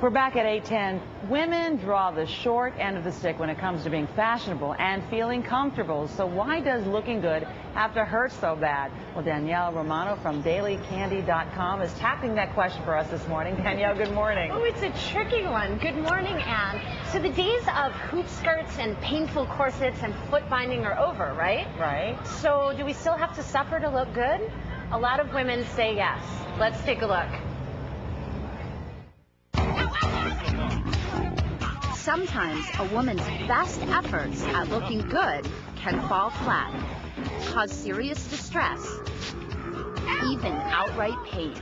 We're back at 8:10. Women draw the short end of the stick when it comes to being fashionable and feeling comfortable. So why does looking good have to hurt so bad? Well, Danielle Romano from dailycandy.com is tackling that question for us this morning. Danielle, good morning. Oh, it's a tricky one. Good morning, Ann. So the days of hoop skirts and painful corsets and foot binding are over, right? Right. So do we still have to suffer to look good? A lot of women say yes. Let's take a look. Sometimes a woman's best efforts at looking good can fall flat, cause serious distress, even outright pain.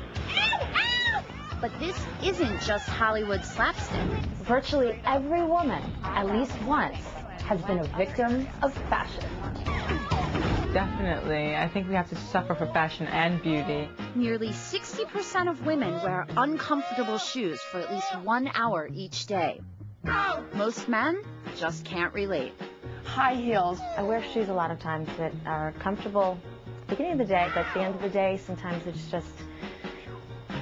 But this isn't just Hollywood slapstick. Virtually every woman, at least once, has been a victim of fashion. Definitely. I think we have to suffer for fashion and beauty. Nearly 60% of women wear uncomfortable shoes for at least 1 hour each day. Most men just can't relate. High heels. I wear shoes a lot of times that are comfortable at the beginning of the day, but at the end of the day, sometimes it's just,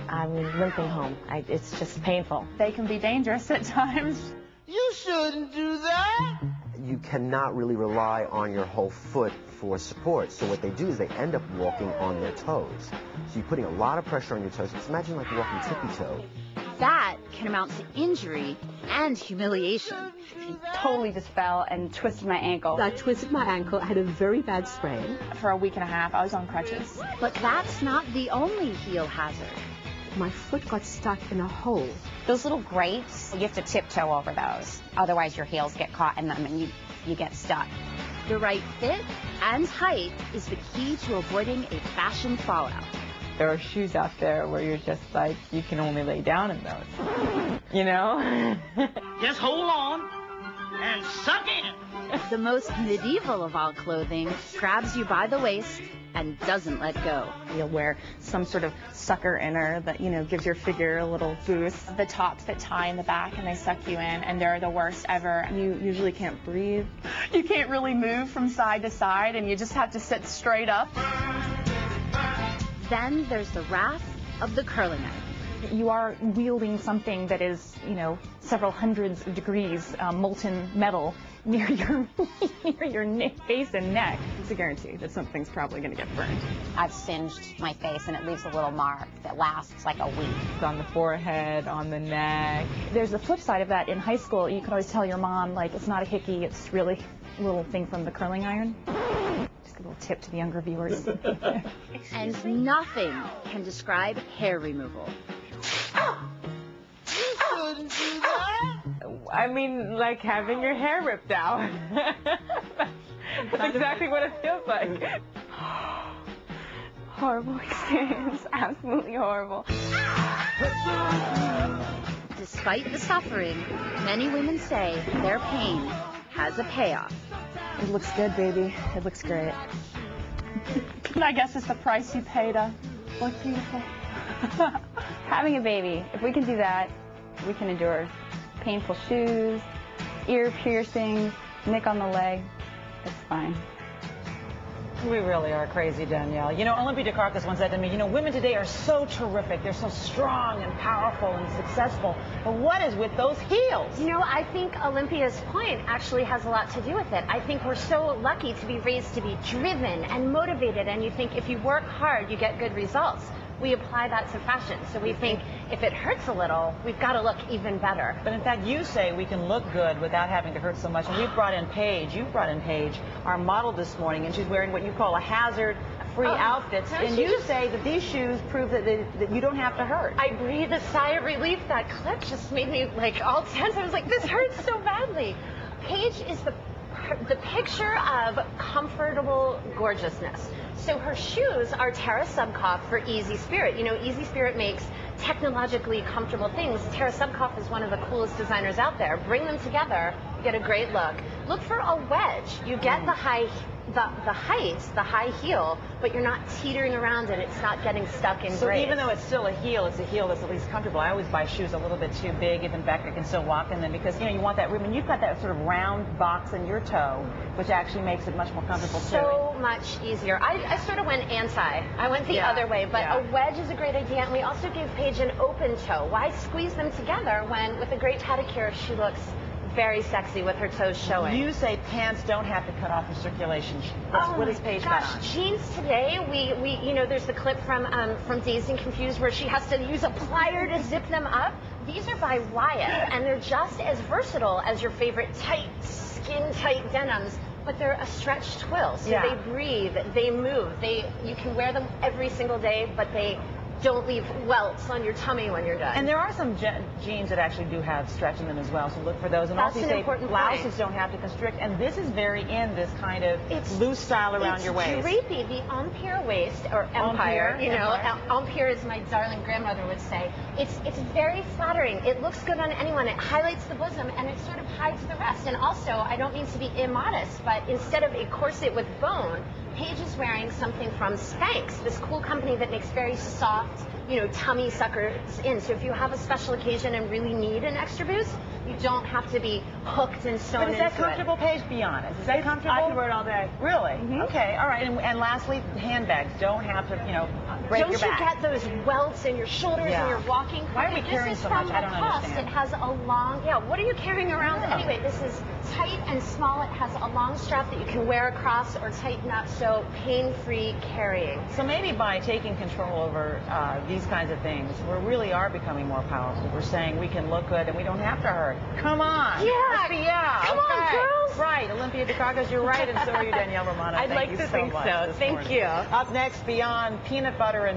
I'm limping home. It's just painful. They can be dangerous at times. You shouldn't do that. You cannot really rely on your whole foot for support. So what they do is they end up walking on their toes. So you're putting a lot of pressure on your toes. Just imagine like walking tippy-toe. That can amount to injury and humiliation. I totally just fell and twisted my ankle. I twisted my ankle. I had a very bad sprain. For a week and a half, I was on crutches. But that's not the only heel hazard. My foot got stuck in a hole. Those little grates, you have to tiptoe over those. Otherwise, your heels get caught in them and you get stuck. The right fit and height is the key to avoiding a fashion fallout. There are shoes out there where you're just like, you can only lay down in those. You know? Just hold on and suck in. The most medieval of all clothing grabs you by the waist and doesn't let go. You'll wear some sort of sucker inner that, gives your figure a little boost. The tops that tie in the back and they suck you in, and they're the worst ever. You usually can't breathe. You can't really move from side to side, and you just have to sit straight up. Then there's the wrath of the curling iron. You are wielding something that is, several hundreds of degrees molten metal near your face and neck. It's a guarantee that something's probably going to get burned. I've singed my face and it leaves a little mark that lasts like a week. It's on the forehead, on the neck. There's the flip side of that. In high school, you can always tell your mom, it's not a hickey, it's really a little thing from the curling iron. Just a little tip to the younger viewers. And nothing can describe hair removal. You shouldn't do that. I mean, like having your hair ripped out. That's exactly what it feels like. Horrible experience, absolutely horrible. Despite the suffering, many women say their pain has a payoff. It looks good, baby. It looks great. I guess it's the price you pay to look beautiful. Having a baby, if we can do that, we can endure painful shoes, ear piercings, nick on the leg. It's fine. We really are crazy, Danielle. Olympia DeCarcas once said to me, women today are so terrific. They're so strong and powerful and successful. But what is with those heels? I think Olympia's point actually has a lot to do with it. I think we're so lucky to be raised to be driven and motivated, and you think if you work hard, you get good results. We apply that to fashion. So we think if it hurts a little, we've got to look even better. But in fact, you say we can look good without having to hurt so much. And you've brought in Paige, our model this morning, and she's wearing what you call a hazard-free outfit. And you say that these shoes prove that you don't have to hurt. I breathed a sigh of relief. That clip just made me all tense. I was like, this hurts so badly. Paige is the picture of comfortable gorgeousness. So her shoes are Terra Subcoff for Easy Spirit. Easy Spirit makes technologically comfortable things. Terra Subcoff is one of the coolest designers out there. Bring them together, get a great look. Look for a wedge. You get the height, the high heel, but you're not teetering around and it's not getting stuck in So grades. even though it's still a heel that's at least comfortable. I always buy shoes a little bit too big. Even Becca can still walk in them because, you know, you want that room. And you've got that sort of round box in your toe, which actually makes it much more comfortable too. So much easier. I sort of went anti. I went the other way, but a wedge is a great idea. And we also gave Paige an open toe. Why squeeze them together when with a great pedicure she looks very sexy with her toes showing? You say pants don't have to cut off the circulation. What is Paige got on? Jeans today, we you know, there's the clip from Dazed and Confused where she has to use a plier to zip them up. These are by Wyatt, and they're just as versatile as your favorite tight, skin-tight denims, but they're a stretched twill, so they breathe, they move, you can wear them every single day, but they don't leave welts on your tummy when you're done. And there are some jeans that actually do have stretch in them as well, so look for those. And That's also an say important blouses point. don't have to constrict. And this is very in this kind of loose style around your waist. It's drapey, the empire waist, or empire, you know, empire as my darling grandmother would say. It's very flattering. It looks good on anyone. It highlights the bosom and it sort of hides the rest. And also, I don't mean to be immodest, but instead of a corset with bone, Paige is wearing something from Spanx, this cool company that makes very soft, you know, tummy suckers in. So if you have a special occasion and really need an extra boost, you don't have to be hooked and sewn into it. But is that comfortable, Paige? Be honest. Is that comfortable? I can wear it all day. Really? Okay. All right. And lastly, handbags don't have to, you know, break your back. Don't you get those welts in your shoulders when you're walking? Why are we carrying so much? I don't understand. It has a long, what are you carrying around? Anyway, this is tight and small. It has a long strap that you can wear across or tighten up, so pain-free carrying. So maybe by taking control over these kinds of things, we really are becoming more powerful. We're saying we can look good and we don't have to hurt. Come on. Yeah. Come on, girls. Right. Olympia DeCargos, you're right, and so are you, Danielle Romano. I'd like to think so. Thank you. Up next, beyond peanut butter and